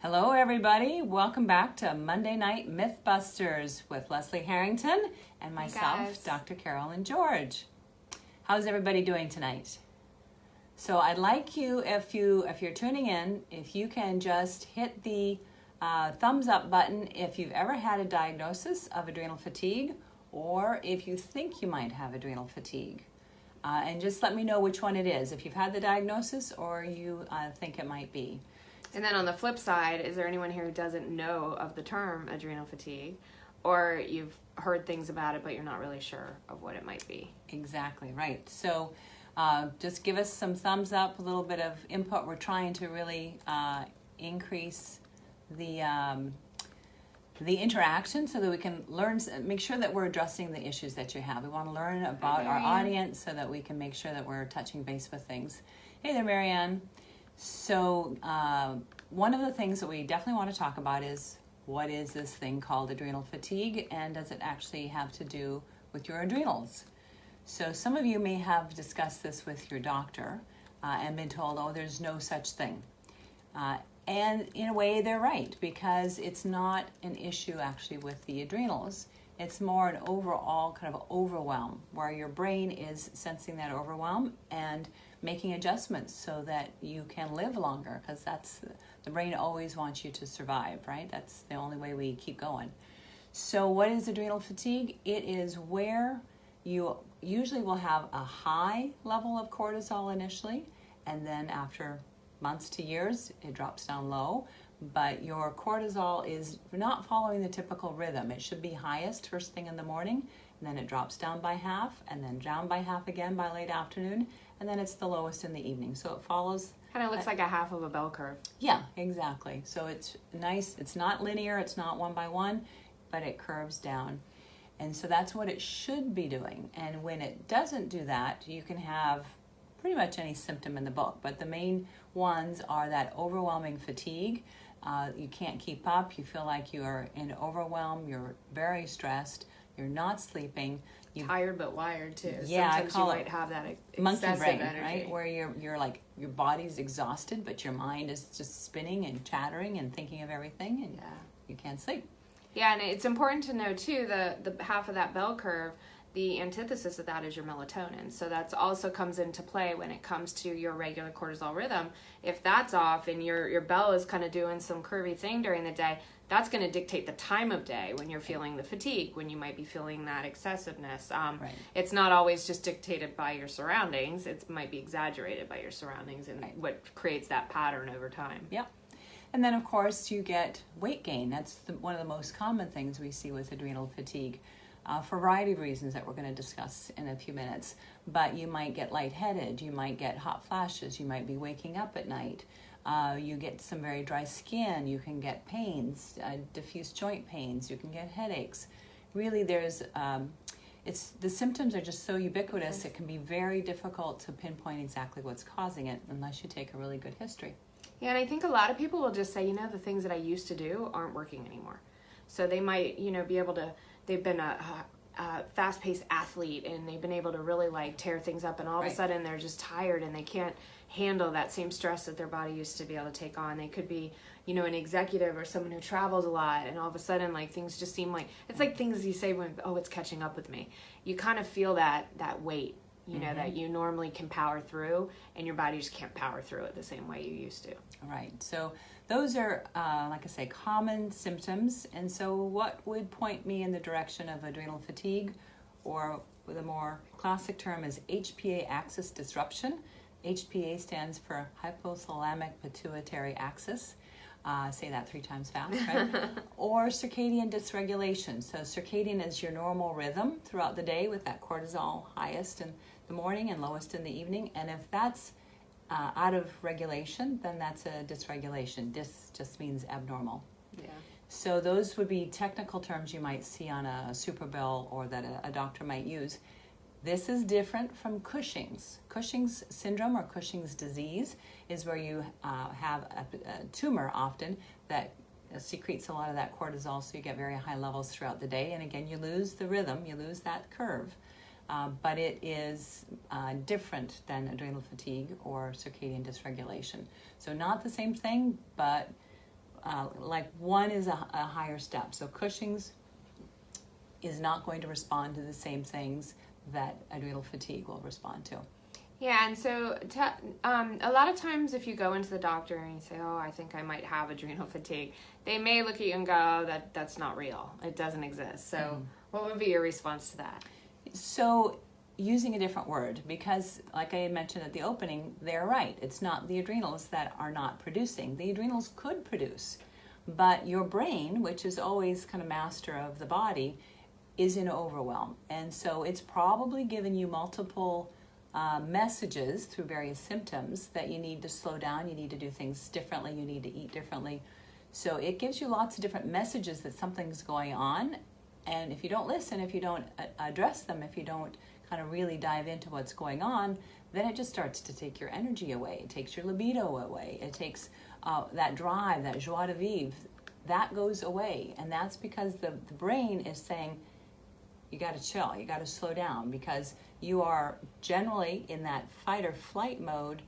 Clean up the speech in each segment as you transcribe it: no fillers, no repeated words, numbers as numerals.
Hello, everybody. Welcome back to Monday Night Mythbusters with Leslie Harrington and myself, Dr. Carolyn George. How's everybody doing tonight? So I'd like you, if you're tuning in, if you can just hit the thumbs up button if you've ever had a diagnosis of adrenal fatigue or if you think you might have adrenal fatigue. And just let me know which one it is, if you've had the diagnosis or you think it might be. And then on the flip side, is there anyone here who doesn't know of the term adrenal fatigue, or you've heard things about it but you're not really sure of what it might be? Exactly, right. So just give us some thumbs up, a little bit of input. We're trying to really increase the interaction so that we can learn, make sure that we're addressing the issues that you have. We want to learn about our audience so that we can make sure that we're touching base with things. Hey there, Marianne. So one of the things that we definitely want to talk about is what is this thing called adrenal fatigue, and does it actually have to do with your adrenals? So some of you may have discussed this with your doctor and been told, oh, there's no such thing. And in a way, they're right, because it's not an issue actually with the adrenals. It's more an overall kind of overwhelm where your brain is sensing that overwhelm and making adjustments so that you can live longer, because that's the brain always wants you to survive, right? That's the only way we keep going. So what is adrenal fatigue? It is where you usually will have a high level of cortisol initially, and then after months to years, it drops down low. But your cortisol is not following the typical rhythm. It should be highest first thing in the morning, and then it drops down by half, and then down by half again by late afternoon, and then it's the lowest in the evening. So it follows. Kind of looks like a half of a bell curve. Yeah, exactly. So it's nice. It's not linear. It's not one by one, but it curves down. And so that's what it should be doing. And when it doesn't do that, you can have pretty much any symptom in the book, but the main ones are that overwhelming fatigue. You can't keep up. You feel like you're in overwhelm. You're very stressed. You're not sleeping. Tired but wired too. Yeah, sometimes I call you might have that monkey brain, energy. right? Where you're like your body's exhausted, but your mind is just spinning and chattering and thinking of everything, and you can't sleep. Yeah, and it's important to know too the half of that bell curve. The antithesis of that is your melatonin. So that also comes into play when it comes to your regular cortisol rhythm. If that's off and your bell is kind of doing some curvy thing during the day, that's going to dictate the time of day when you're feeling the fatigue, when you might be feeling that excessiveness. Right. It's not always just dictated by your surroundings. It might be exaggerated by your surroundings and what creates that pattern over time. Yep. And then, of course, you get weight gain. That's one of the most common things we see with adrenal fatigue. For a variety of reasons that we're going to discuss in a few minutes. But you might get lightheaded, you might get hot flashes, you might be waking up at night, you get some very dry skin, you can get pains, diffuse joint pains, you can get headaches. Really, the symptoms are just so ubiquitous, it can be very difficult to pinpoint exactly what's causing it unless you take a really good history. Yeah, and I think a lot of people will just say, the things that I used to do aren't working anymore. So they might, be able to, they've been a fast-paced athlete and they've been able to really tear things up, and all of a sudden they're just tired and they can't handle that same stress that their body used to be able to take on. They could be, an executive or someone who travels a lot, and all of a sudden things just seem it's like things you say when, oh, it's catching up with me. You kind of feel that weight, that you normally can power through, and your body just can't power through it the same way you used to. Right. So those are, like I say, common symptoms. And so what would point me in the direction of adrenal fatigue, or with a more classic term, is HPA axis disruption. HPA stands for hypothalamic pituitary axis. Say that 3 times fast, right? Or circadian dysregulation. So circadian is your normal rhythm throughout the day, with that cortisol highest in the morning and lowest in the evening. And if that's out of regulation, then that's a dysregulation. Dys just means abnormal. Yeah. So those would be technical terms you might see on a super bill or that a doctor might use. This is different from Cushing's. Cushing's syndrome or Cushing's disease is where you have a tumor often that secretes a lot of that cortisol, so you get very high levels throughout the day. And again, you lose the rhythm, you lose that curve. But it is different than adrenal fatigue or circadian dysregulation. So not the same thing, but like one is a higher step. So Cushing's is not going to respond to the same things that adrenal fatigue will respond to. Yeah, and so a lot of times if you go into the doctor and you say, oh, I think I might have adrenal fatigue, they may look at you and go, that's not real. It doesn't exist. So what would be your response to that? So using a different word, because like I mentioned at the opening, they're right. It's not the adrenals that are not producing. The adrenals could produce, but your brain, which is always kind of master of the body, is in overwhelm. And so it's probably given you multiple messages through various symptoms that you need to slow down, you need to do things differently, you need to eat differently. So it gives you lots of different messages that something's going on. And if you don't listen, if you don't address them, if you don't kind of really dive into what's going on, then it just starts to take your energy away. It takes your libido away. It takes that drive, that joie de vivre, that goes away. And that's because the brain is saying, you got to chill, you got to slow down, because you are generally in that fight or flight mode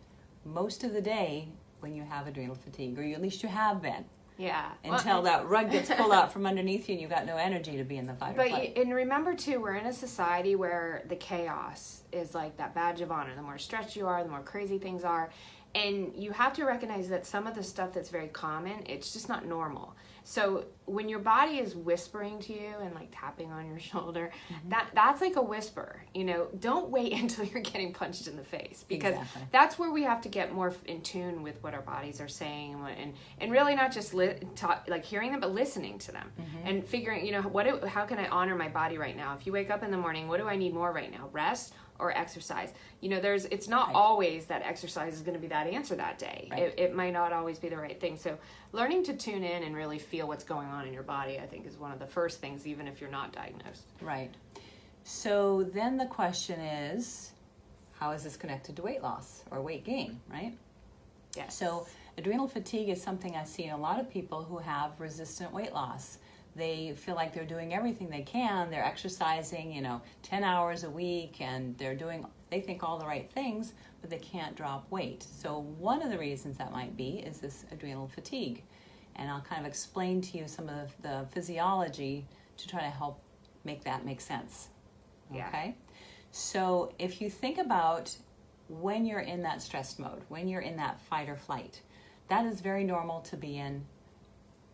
most of the day when you have adrenal fatigue, or at least you have been. Yeah. Until that rug gets pulled out from underneath you and you've got no energy to be in the fight or flight. And remember too, we're in a society where the chaos is like that badge of honor. The more stressed you are, the more crazy things are. And you have to recognize that some of the stuff that's very common, it's just not normal. So when your body is whispering to you and like tapping on your shoulder, that's like a whisper. You know, don't wait until you're getting punched in the face, because that's where we have to get more in tune with what our bodies are saying, and really not just like hearing them, but listening to them and figuring, you know, how can I honor my body right now? If you wake up in the morning, what do I need more right now? Rest or exercise? You know, it's not always that exercise is going to be that answer that day. It might not always be the right thing. So learning to tune in and really feel what's going on in your body, I think, is one of the first things, even if you're not diagnosed. Right. So then the question is, how is this connected to weight loss or weight gain, right? Yes. So adrenal fatigue is something I see in a lot of people who have resistant weight loss. They feel like they're doing everything they can. They're exercising, 10 hours a week, and they think all the right things, but they can't drop weight. So one of the reasons that might be is this adrenal fatigue. And I'll kind of explain to you some of the physiology to try to help make that make sense. Yeah. Okay? So if you think about when you're in that stress mode, when you're in that fight or flight, that is very normal to be in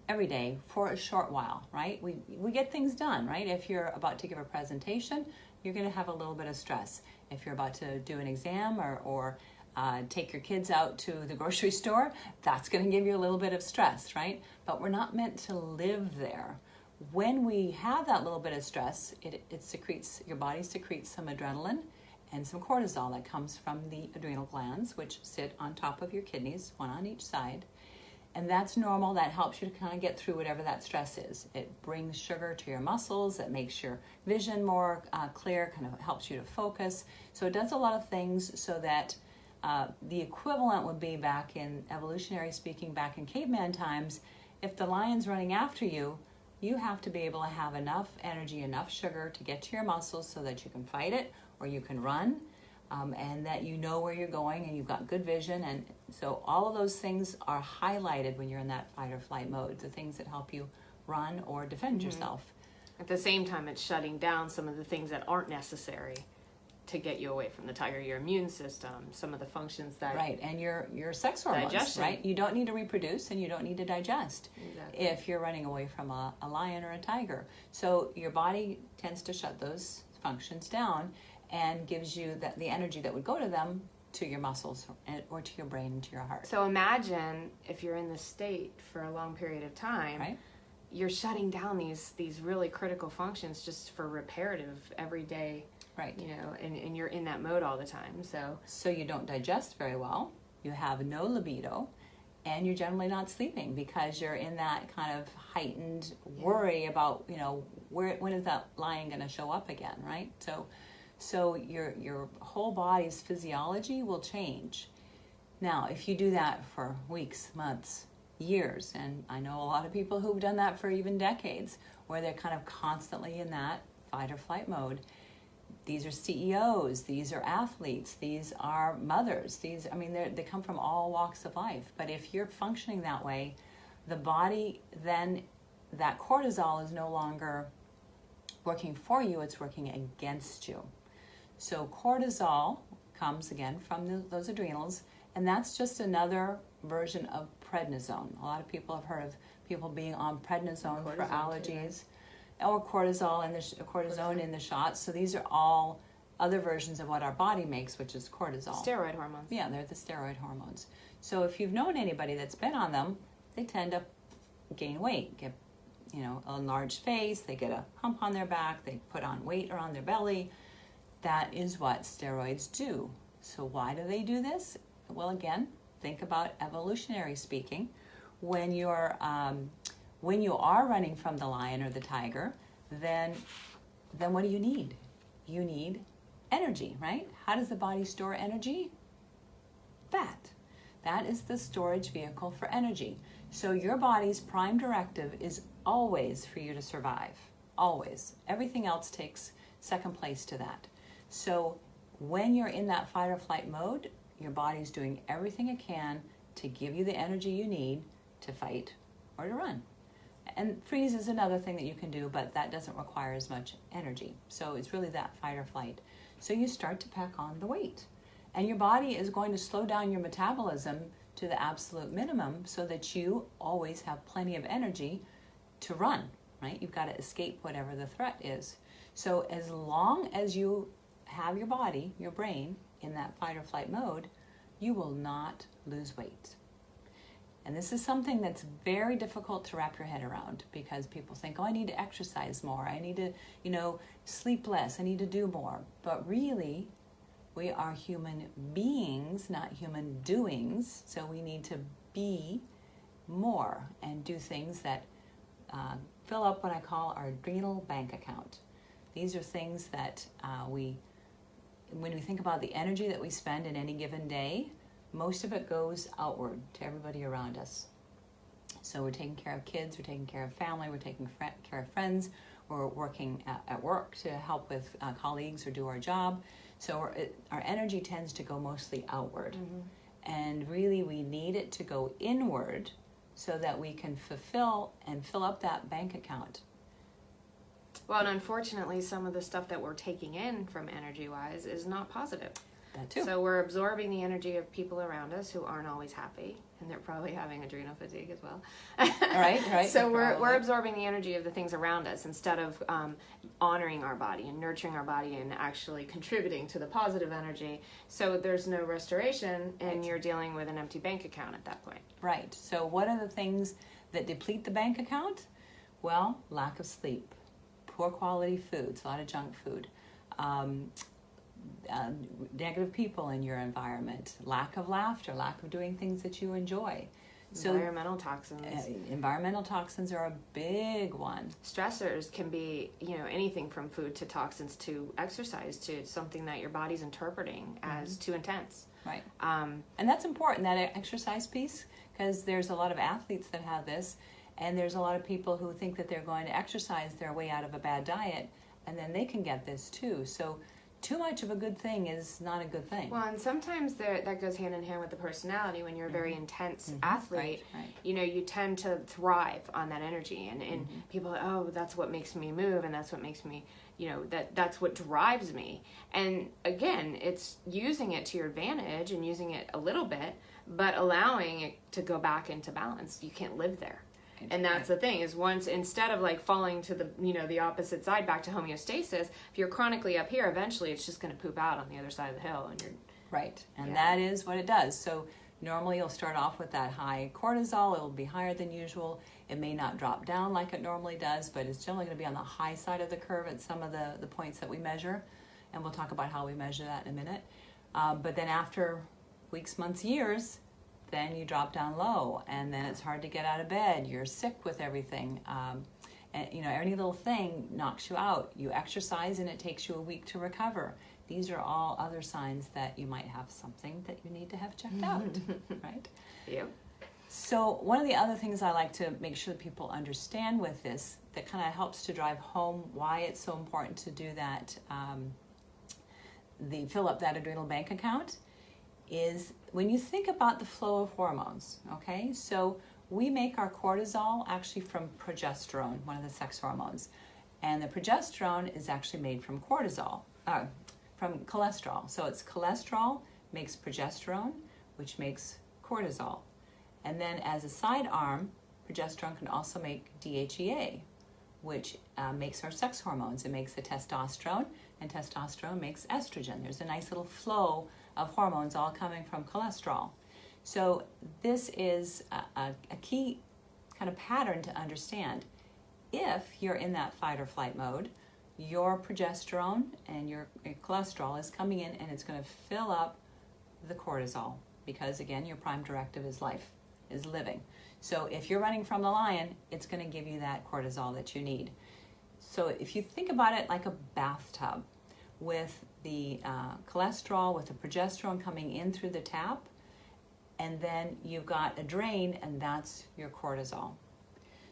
every day for a short while, right? We get things done, right? If you're about to give a presentation, you're going to have a little bit of stress. If you're about to do an exam or take your kids out to the grocery store, that's going to give you a little bit of stress, right? But we're not meant to live there. When we have that little bit of stress, your body secretes some adrenaline and some cortisol that comes from the adrenal glands, which sit on top of your kidneys, one on each side. And that's normal. That helps you to kind of get through whatever that stress is. It brings sugar to your muscles. It makes your vision more clear, kind of helps you to focus. So it does a lot of things so that the equivalent would be, back in evolutionary speaking, back in caveman times, if the lion's running after you, you have to be able to have enough energy, enough sugar to get to your muscles so that you can fight it or you can run. And that you know where you're going and you've got good vision. And so all of those things are highlighted when you're in that fight or flight mode, the things that help you run or defend yourself. At the same time, it's shutting down some of the things that aren't necessary to get you away from the tiger, your immune system, some of the functions that... Right, and your sex hormones, digestion. Right? You don't need to reproduce and you don't need to digest if you're running away from a lion or a tiger. So your body tends to shut those functions down and gives you the energy that would go to them, to your muscles or to your brain and to your heart. So imagine if you're in this state for a long period of time, right? You're shutting down these really critical functions just for reparative everyday, right? And you're in that mode all the time. So you don't digest very well, you have no libido, and you're generally not sleeping because you're in that kind of heightened worry about, when is that lion going to show up again, right? So your whole body's physiology will change. Now, if you do that for weeks, months, years, and I know a lot of people who've done that for even decades, where they're kind of constantly in that fight or flight mode. These are CEOs, these are athletes, these are mothers, they come from all walks of life. But if you're functioning that way, the body then, that cortisol is no longer working for you, it's working against you. So cortisol comes again from those adrenals, and that's just another version of prednisone. A lot of people have heard of people being on prednisone for allergies, or cortisol and cortisone in the shots. So these are all other versions of what our body makes, which is cortisol. Steroid hormones. Yeah, they're the steroid hormones. So if you've known anybody that's been on them, they tend to gain weight, get a enlarged face, they get a hump on their back, they put on weight around their belly. That is what steroids do. So why do they do this? Well, again, think about evolutionary speaking. When you are running from the lion or the tiger, then what do you need? You need energy, right? How does the body store energy? Fat. That is the storage vehicle for energy. So your body's prime directive is always for you to survive. Always. Everything else takes second place to that. So when you're in that fight or flight mode, your body's doing everything it can to give you the energy you need to fight or to run. And freeze is another thing that you can do, but that doesn't require as much energy. So it's really that fight or flight. So you start to pack on the weight. And your body is going to slow down your metabolism to the absolute minimum so that you always have plenty of energy to run, right? You've got to escape whatever the threat is. So as long as you have your body, your brain, in that fight or flight mode, you will not lose weight. And this is something that's very difficult to wrap your head around, because people think, oh, I need to exercise more. I need to, sleep less. I need to do more. But really, we are human beings, not human doings. So we need to be more and do things that fill up what I call our adrenal bank account. These are things that when we think about the energy that we spend in any given day, most of it goes outward to everybody around us. So we're taking care of kids, we're taking care of family, we're taking care of friends, we're working at work to help with colleagues or do our job. So our energy tends to go mostly outward. Mm-hmm. And really we need it to go inward so that we can fulfill and fill up that bank account. Well, and unfortunately, some of the stuff that we're taking in from energy-wise is not positive. That too. So we're absorbing the energy of people around us who aren't always happy, and they're probably having adrenal fatigue as well. Right. So we're absorbing the energy of the things around us instead of honoring our body and nurturing our body and actually contributing to the positive energy. So there's no restoration, and you're dealing with an empty bank account at that point. Right. So what are the things that deplete the bank account? Well, lack of sleep, poor quality foods, a lot of junk food, negative people in your environment, lack of laughter, lack of doing things that you enjoy. Environmental toxins. Environmental toxins are a big one. Stressors can be, anything from food to toxins to exercise to something that your body's interpreting as too intense. Right. And that's important, that exercise piece, because there's a lot of athletes that have this, and there's a lot of people who think that they're going to exercise their way out of a bad diet, and then they can get this too. So too much of a good thing is not a good thing. Well, and sometimes that goes hand in hand with the personality. When you're a very intense athlete, right. You tend to thrive on that energy. And people are, oh, that's what makes me move, and that's what makes me, that's what drives me. And again, it's using it to your advantage and using it a little bit, but allowing it to go back into balance. You can't live there. And that's the thing, is once, instead of like falling to the, the opposite side back to homeostasis, if you're chronically up here, eventually it's just going to poop out on the other side of the hill. And you're right. And that is what it does. So normally you'll start off with that high cortisol. It'll be higher than usual. It may not drop down like it normally does, but it's generally going to be on the high side of the curve at some of the points that we measure. And we'll talk about how we measure that in a minute. But then after weeks, months, years, then you drop down low, and then it's hard to get out of bed. You're sick with everything. And any little thing knocks you out. You exercise and it takes you a week to recover. These are all other signs that you might have something that you need to have checked out, right? Yep. So one of the other things I like to make sure that people understand with this, that kind of helps to drive home why it's so important to do that, fill up that adrenal bank account, is when you think about the flow of hormones, okay? So we make our cortisol actually from progesterone, one of the sex hormones. And the progesterone is actually made from from cholesterol. So it's cholesterol makes progesterone, which makes cortisol. And then as a side arm, progesterone can also make DHEA, which makes our sex hormones. It makes the testosterone, and testosterone makes estrogen. There's a nice little flow of hormones all coming from cholesterol. So this is a key kind of pattern to understand. If you're in that fight or flight mode, your progesterone and your cholesterol is coming in and it's going to fill up the cortisol because, again, your prime directive is life, is living. So if you're running from the lion, it's going to give you that cortisol that you need. So if you think about it like a bathtub with the cholesterol, with the progesterone coming in through the tap, and then you've got a drain, and that's your cortisol.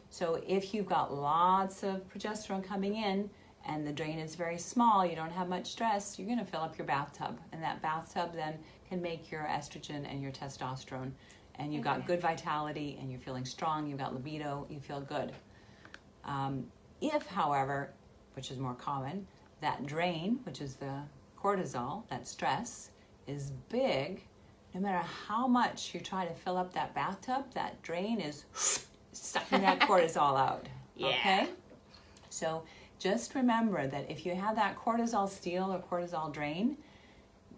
So if you've got lots of progesterone coming in and the drain is very small, you don't have much stress, you're going to fill up your bathtub. And that bathtub then can make your estrogen and your testosterone. And you've got good vitality and you're feeling strong, you've got libido, you feel good. If, however, which is more common, that drain, which is the cortisol, that stress, is big, no matter how much you try to fill up that bathtub, that drain is sucking that cortisol out. Yeah. Okay? So just remember that if you have that cortisol steal or cortisol drain,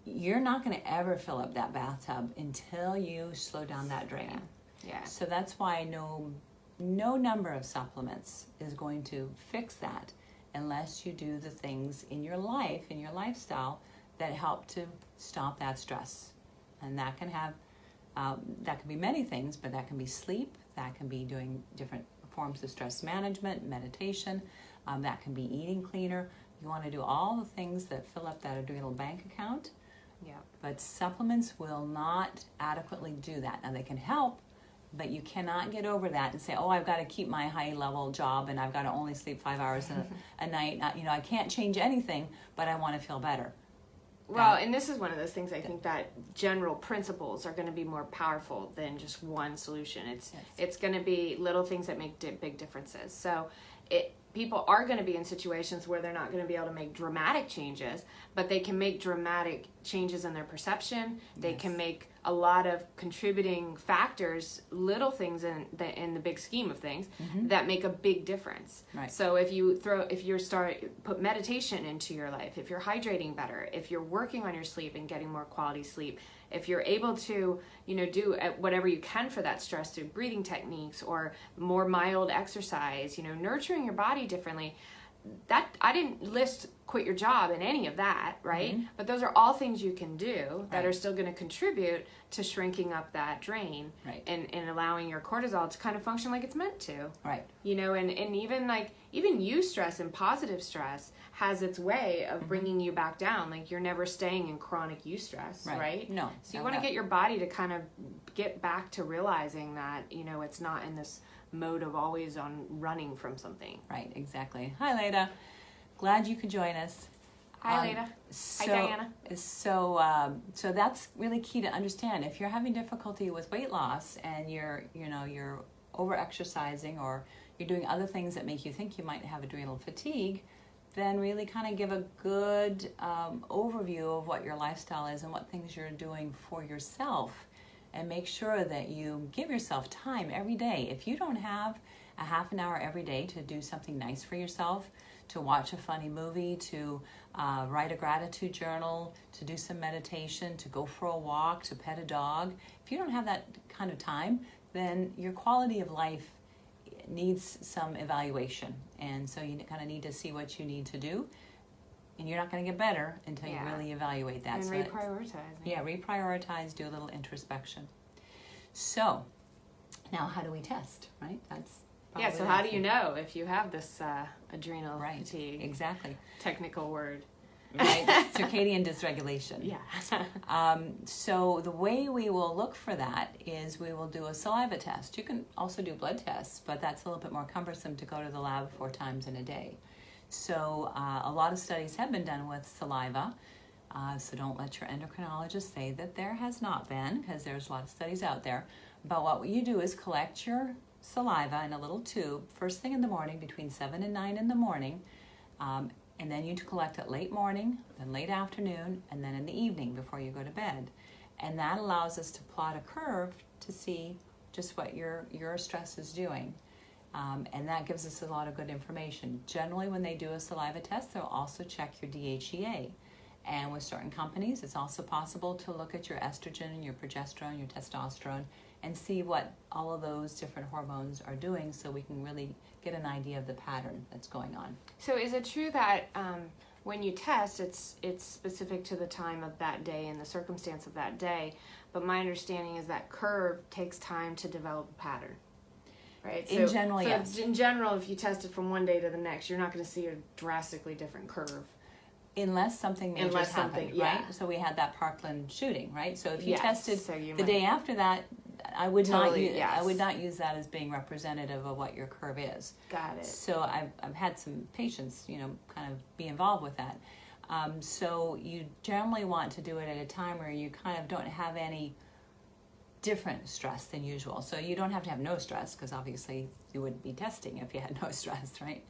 you're not going to ever fill up that bathtub until you slow down that drain. Yeah. So that's why no number of supplements is going to fix that unless you do the things in your life, in your lifestyle, that help to stop that stress. And that can have, that can be many things, but that can be sleep, that can be doing different forms of stress management, meditation, that can be eating cleaner. You want to do all the things that fill up that adrenal bank account. Yeah. But supplements will not adequately do that. Now they can help, but you cannot get over that and say, oh, I've got to keep my high level job and I've got to only sleep 5 hours a night. I can't change anything, but I want to feel better. Well, and this is one of those things I think that general principles are going to be more powerful than just one solution. It's going to be little things that make big differences. So people are going to be in situations where they're not going to be able to make dramatic changes, but they can make dramatic changes in their perception. They can make a lot of contributing factors, little things in the big scheme of things that make a big difference. Right. So put meditation into your life, if you're hydrating better, if you're working on your sleep and getting more quality sleep, if you're able to, do whatever you can for that stress through breathing techniques or more mild exercise, nurturing your body differently. That I didn't list quit your job in any of that, right? But those are all things you can do that are still going to contribute to shrinking up that drain and allowing your cortisol to kind of function like it's meant to. Right. And even eustress and positive stress has its way of bringing you back down. Like you're never staying in chronic eustress, right? No. So you want to get your body to kind of get back to realizing that, it's not in this mode of always on running from something. Right, exactly. Hi, Leda. Glad you could join us. Hi, Leda. Hi, Diana. So that's really key to understand. If you're having difficulty with weight loss and you're over-exercising or you're doing other things that make you think you might have adrenal fatigue, then really kind of give a good overview of what your lifestyle is and what things you're doing for yourself. And make sure that you give yourself time every day. If you don't have a half an hour every day to do something nice for yourself, to watch a funny movie, to write a gratitude journal, to do some meditation, to go for a walk, to pet a dog, if you don't have that kind of time, then your quality of life needs some evaluation. And so you kind of need to see what you need to do. And you're not going to get better until you really evaluate that. And so reprioritize. Reprioritize, do a little introspection. So, now how do we test, right? So how do you know if you have this adrenal fatigue? Exactly. Technical word. Right, circadian dysregulation. Yeah. So the way we will look for that is we will do a saliva test. You can also do blood tests, but that's a little bit more cumbersome to go to the lab 4 times in a day. So a lot of studies have been done with saliva. So don't let your endocrinologist say that there has not been, because there's a lot of studies out there. But what you do is collect your saliva in a little tube first thing in the morning between 7 and 9 in the morning, and then you collect it late morning, then late afternoon, and then in the evening before you go to bed. And that allows us to plot a curve to see just what your stress is doing. And that gives us a lot of good information. Generally, when they do a saliva test, they'll also check your DHEA. And with certain companies, it's also possible to look at your estrogen, your progesterone, your testosterone, and see what all of those different hormones are doing, so we can really get an idea of the pattern that's going on. So is it true that when you test, it's specific to the time of that day and the circumstance of that day, but my understanding is that curve takes time to develop a pattern, right? In general, yes. In general, if you test it from one day to the next, you're not going to see a drastically different curve. Unless something major happened, right? So we had that Parkland shooting, right? So if you tested the day after that, I would not use that as being representative of what your curve is. Got it. So I've had some patients, kind of be involved with that. So you generally want to do it at a time where you kind of don't have any different stress than usual. So you don't have to have no stress, because obviously you wouldn't be testing if you had no stress, right?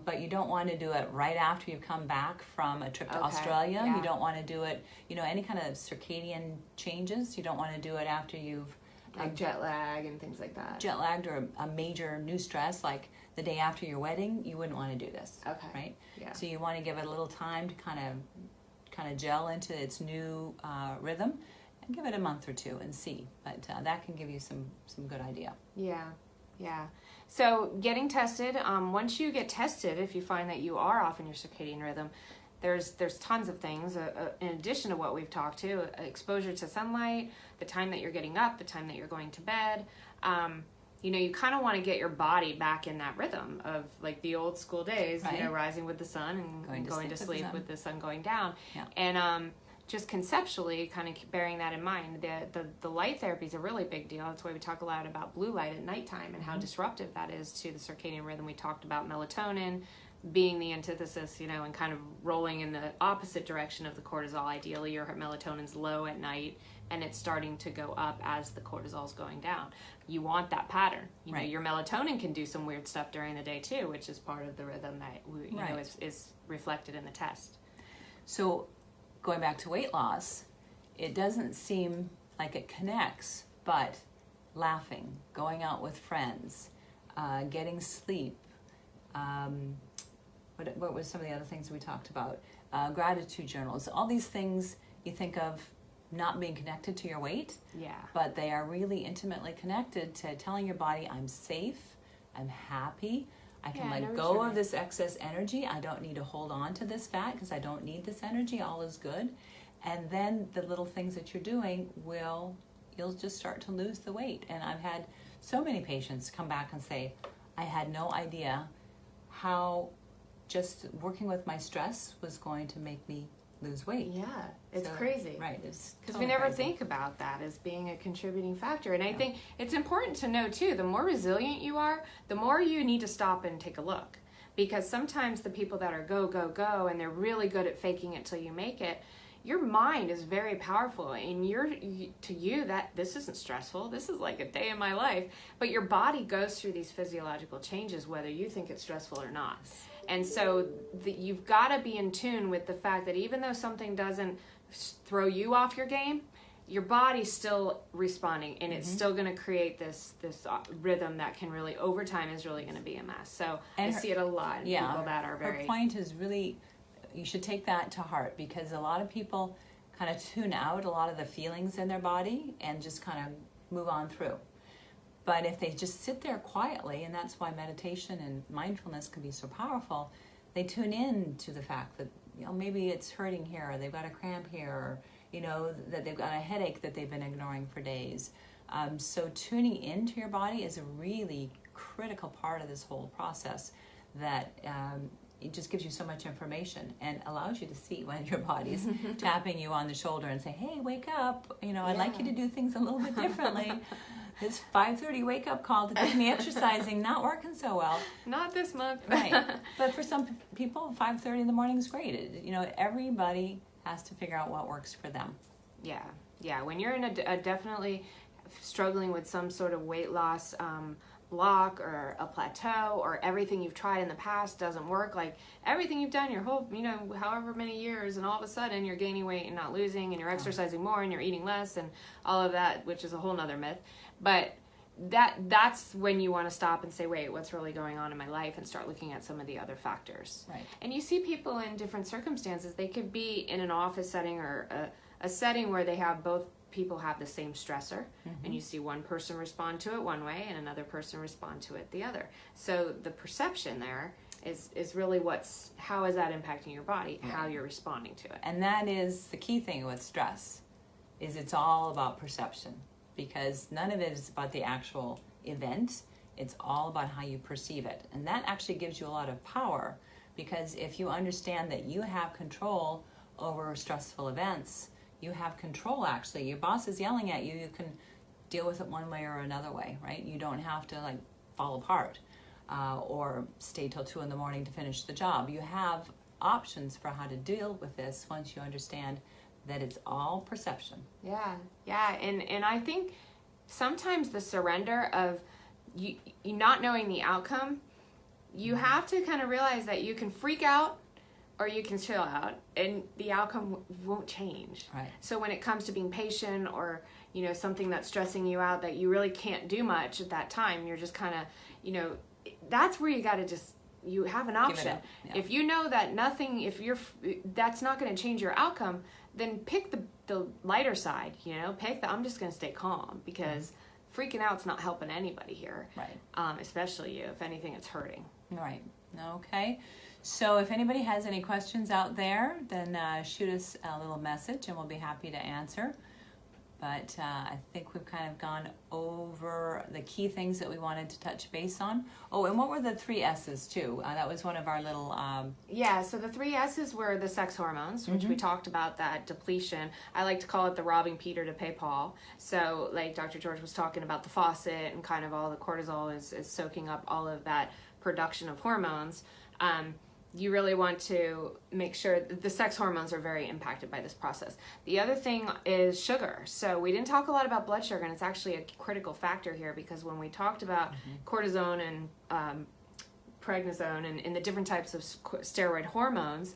But you don't want to do it right after you've come back from a trip to Australia. Yeah. You don't want to do it, any kind of circadian changes. You don't want to do it after you've like jet lag and things like that. Jet lagged or a major new stress, like the day after your wedding. You wouldn't want to do this. Okay. Right? Yeah. So you want to give it a little time to kind of gel into its new rhythm, and give it a month or two and see. But that can give you some good idea. Yeah. So getting tested, once you get tested, if you find that you are off in your circadian rhythm, there's tons of things in addition to what we've talked to: exposure to sunlight, the time that you're getting up, the time that you're going to bed. You kind of want to get your body back in that rhythm of like the old school days, right. Rising with the sun and going to sleep with the sun going down. Yeah. And just conceptually, kind of bearing that in mind, the light therapy is a really big deal. That's why we talk a lot about blue light at nighttime and how disruptive that is to the circadian rhythm. We talked about melatonin being the antithesis, and kind of rolling in the opposite direction of the cortisol. Ideally, your melatonin's low at night, and it's starting to go up as the cortisol's going down. You want that pattern. Right. Your melatonin can do some weird stuff during the day too, which is part of the rhythm that is reflected in the test. So going back to weight loss, it doesn't seem like it connects, but laughing, going out with friends, getting sleep, what were some of the other things we talked about? Gratitude journals, all these things you think of not being connected to your weight, but they are really intimately connected to telling your body, I'm safe, I'm happy, I can let go of this excess energy. I don't need to hold on to this fat because I don't need this energy. All is good. And then the little things that you're doing you'll just start to lose the weight. And I've had so many patients come back and say, I had no idea how just working with my stress was going to make me lose weight. Yeah, it's crazy. Right. It's because we never think about that as being a contributing factor. And I think it's important to know too, the more resilient you are, the more you need to stop and take a look. Because sometimes the people that are go, go, go, and they're really good at faking it till you make it, your mind is very powerful, and to you that this isn't stressful, this is like a day in my life, but your body goes through these physiological changes whether you think it's stressful or not. And so you've got to be in tune with the fact that even though something doesn't throw you off your game, your body's still responding, and it's still going to create this rhythm that can really, over time, is really going to be a mess. So I see it a lot in people that are very... Her point is really, you should take that to heart, because a lot of people kind of tune out a lot of the feelings in their body and just kind of move on through. But if they just sit there quietly, and that's why meditation and mindfulness can be so powerful, they tune in to the fact that, maybe it's hurting here, or they've got a cramp here, or, that they've got a headache that they've been ignoring for days. So tuning into your body is a really critical part of this whole process that it just gives you so much information and allows you to see when your body's tapping you on the shoulder and say, hey, wake up, I'd like you to do things a little bit differently. This 5:30 wake up call to get me exercising, not working so well. Not this month. Right. But for some people, 5:30 in the morning is great. Everybody has to figure out what works for them. Yeah. When you're in a definitely struggling with some sort of weight loss block or a plateau, or everything you've tried in the past doesn't work, like everything you've done your whole, however many years, and all of a sudden you're gaining weight and not losing, and you're exercising more and you're eating less and all of that, which is a whole nother myth. But that's when you want to stop and say, wait, what's really going on in my life, and start looking at some of the other factors. Right. And you see people in different circumstances. They could be in an office setting or a setting where they have both people have the same stressor, and you see one person respond to it one way and another person respond to it the other. So the perception there is really how is that impacting your body, how you're responding to it. And that is the key thing with stress, is it's all about perception, because none of it is about the actual event. It's all about how you perceive it. And that actually gives you a lot of power, because if you understand that you have control over stressful events, you have control. Actually, your boss is yelling at you, you can deal with it one way or another way, right? You don't have to like fall apart or stay till 2 a.m. to finish the job. You have options for how to deal with this once you understand that it's all perception. Yeah, and I think sometimes the surrender of you not knowing the outcome, you have to kind of realize that you can freak out or you can chill out, and the outcome won't change. Right. So when it comes to being patient, or something that's stressing you out that you really can't do much at that time, you're just kind of, that's where you got to just, you have an option. Yeah. If you know that nothing, that's not going to change your outcome, then pick the lighter side. I'm just going to stay calm, because freaking out's not helping anybody here. Right. Especially you. If anything, it's hurting. Right. Okay. So if anybody has any questions out there, then shoot us a little message and we'll be happy to answer. But I think we've kind of gone over the key things that we wanted to touch base on. Oh, and what were the 3 S's too? That was one of our little... So the 3 S's were the sex hormones, which we talked about, that depletion. I like to call it the robbing Peter to pay Paul. So like Dr. George was talking about the faucet, and kind of all the cortisol is soaking up all of that production of hormones. You really want to make sure that the sex hormones are very impacted by this process. The other thing is sugar. So we didn't talk a lot about blood sugar, and it's actually a critical factor here, because when we talked about cortisone and prednisone and the different types of steroid hormones,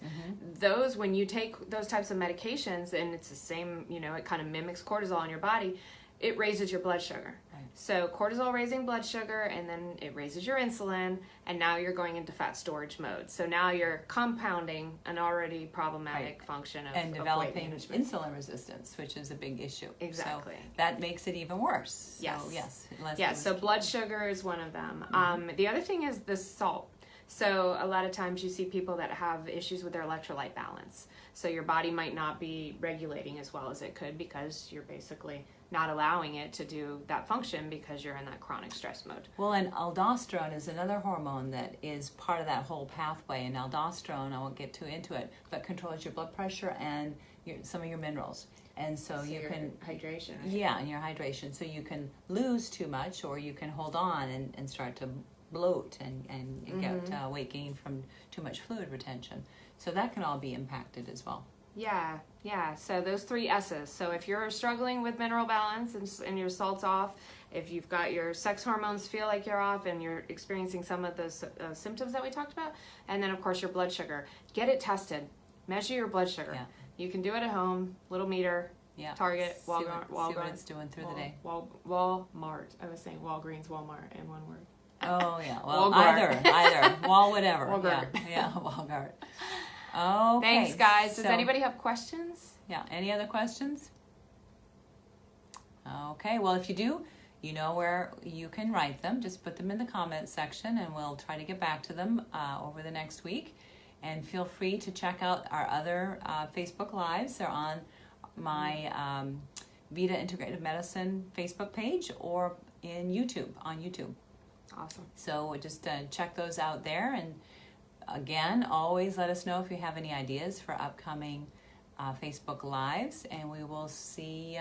those, when you take those types of medications, and it's the same, it kind of mimics cortisol in your body, it raises your blood sugar. Right. So cortisol raising blood sugar, and then it raises your insulin, and now you're going into fat storage mode. So now you're compounding an already problematic function of and developing insulin resistance, which is a big issue. Exactly. So that makes it even worse. Yes. So, yes. So blood sugar is one of them. The other thing is the salt. So a lot of times you see people that have issues with their electrolyte balance. So your body might not be regulating as well as it could, because you're basically not allowing it to do that function, because you're in that chronic stress mode. Well, and aldosterone is another hormone that is part of that whole pathway. And aldosterone, I won't get too into it, but controls your blood pressure and some of your minerals. And so you can... hydration. Yeah, and your hydration. So you can lose too much, or you can hold on and start to bloat and get weight gain from too much fluid retention. So that can all be impacted as well. Yeah. So those 3 S's. So if you're struggling with mineral balance and your salt's off, if you've got your sex hormones feel like you're off, and you're experiencing some of those symptoms that we talked about, and then of course your blood sugar, get it tested. Measure your blood sugar. Yeah. You can do it at home, little meter. Yeah. Target, Walmart. See what it's doing through the day. Walmart. I was saying Walgreens, Walmart in one word. Oh yeah. Well, either. Wal whatever. Walgart. Yeah. Walgart. Okay. Thanks, guys. Does anybody have questions? Yeah. Any other questions? Okay. Well, if you do, you know where you can write them. Just put them in the comments section, and we'll try to get back to them over the next week. And feel free to check out our other Facebook Lives. They're on my Vita Integrative Medicine Facebook page, or on YouTube. Awesome. So just check those out there. And again, always let us know if you have any ideas for upcoming Facebook Lives, and we will see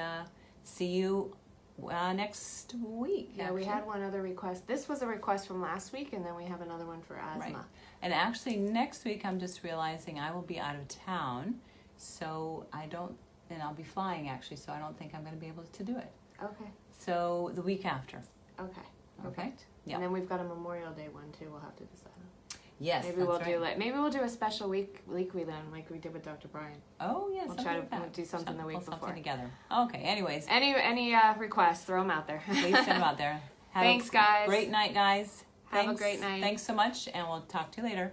you next week. Yeah, actually. We had one other request. This was a request from last week, and then we have another one for asthma. Right. And actually next week, I'm just realizing I will be out of town, so I'll be flying actually, so I don't think I'm going to be able to do it. Okay. So the week after. Okay. Perfect. Yeah. And then we've got a Memorial Day one too. We'll have to decide on. Yes. Maybe we'll do a special weekly then, like we did with Dr. Brian. Oh yes. We'll try to do something the week before. Something together. Okay. Anyways. Any requests? Throw them out there. Please send them out there. Thanks, guys. Great night, guys. Have a great night. Thanks so much, and we'll talk to you later.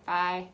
Bye.